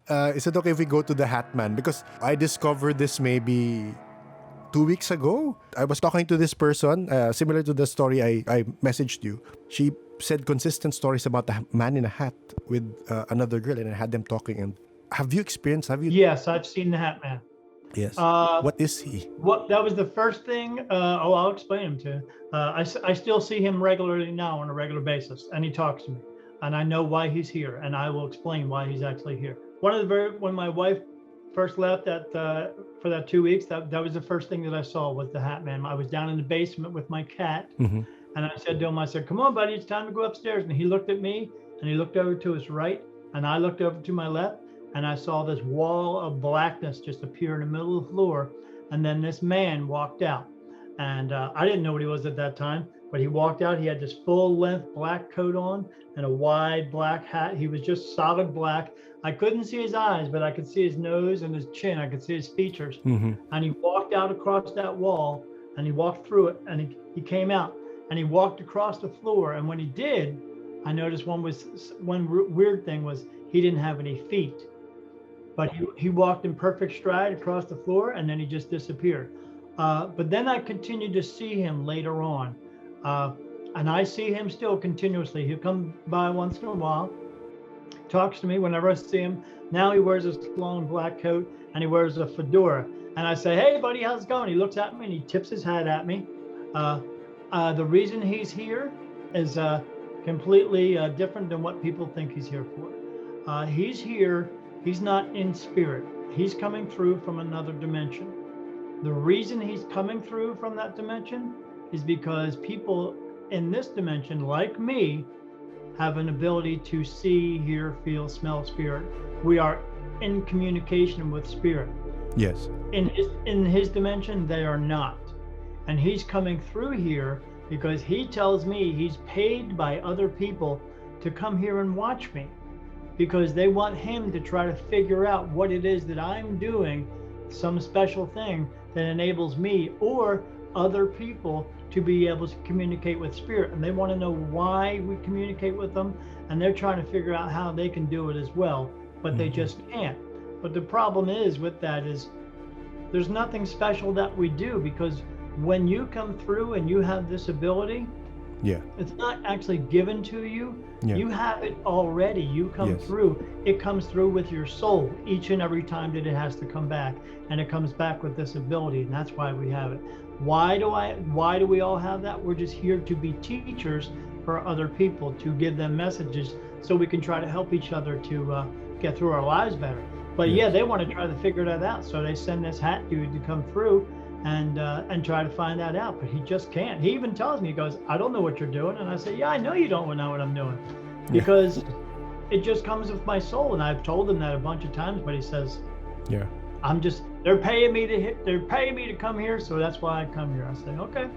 Is it okay if we go to the Hat Man? Because I discovered this maybe 2 weeks ago. I was talking to this person, similar to the story I messaged you. She said consistent stories about the man in a hat with another girl, and I had them talking. And have you experienced? Have you? Yes, I've seen the Hat Man. Yes. Uh, What is he? what that was the first thing. I'll explain him to. I still see him regularly now on a regular basis, and he talks to me, and I know why he's here, and I will explain why he's actually here. When my wife first left for that 2 weeks, that was the first thing that I saw was the Hat Man. I was down in the basement with my cat, and I said to him, I said, "Come on, buddy, it's time to go upstairs." And he looked at me, and he looked over to his right, and I looked over to my left, and I saw this wall of blackness just appear in the middle of the floor. And then this man walked out, and I didn't know what he was at that time, but he walked out. He had this full length black coat on and a wide black hat. He was just solid black. I couldn't see his eyes, but I could see his nose and his chin. I could see his features. And he walked out across that wall, and he walked through it, and he came out, and he walked across the floor. And when he did, I noticed one weird thing was he didn't have any feet. But he walked in perfect stride across the floor, and then he just disappeared. But then I continued to see him later on. And I see him still continuously. He'll come by once in a while, talks to me whenever I see him. Now he wears this long black coat, and he wears a fedora. And I say, "Hey, buddy, how's it going?" He looks at me, and he tips his hat at me. The reason he's here is completely different than what people think he's here for. He's here. He's not in spirit. He's coming through from another dimension. The reason he's coming through from that dimension is because people in this dimension, like me, have an ability to see, hear, feel, smell spirit. We are in communication with spirit. Yes. In his dimension, they are not. And he's coming through here because he tells me he's paid by other people to come here and watch me, because they want him to try to figure out what it is that I'm doing, some special thing that enables me or other people to be able to communicate with spirit. And they want to know why we communicate with them, and they're trying to figure out how they can do it as well, but they just can't. But the problem is with that is there's nothing special that we do, because when you come through and you have this ability, it's not actually given to you. You have it already. You come through. It comes through with your soul each and every time that it has to come back, and it comes back with this ability, and that's why we have it. Why do we all have that? We're just here to be teachers for other people, to give them messages so we can try to help each other to get through our lives better. But they want to try to figure that out, so they send this hat dude to come through and try to find that out, but he just can't. He even tells me, he goes, "I don't know what you're doing." And I say, "Yeah, I know you don't know what I'm doing, because it just comes with my soul." And I've told him that a bunch of times, but he says, they're paying me to come here, so that's why I come here." I say, "Okay."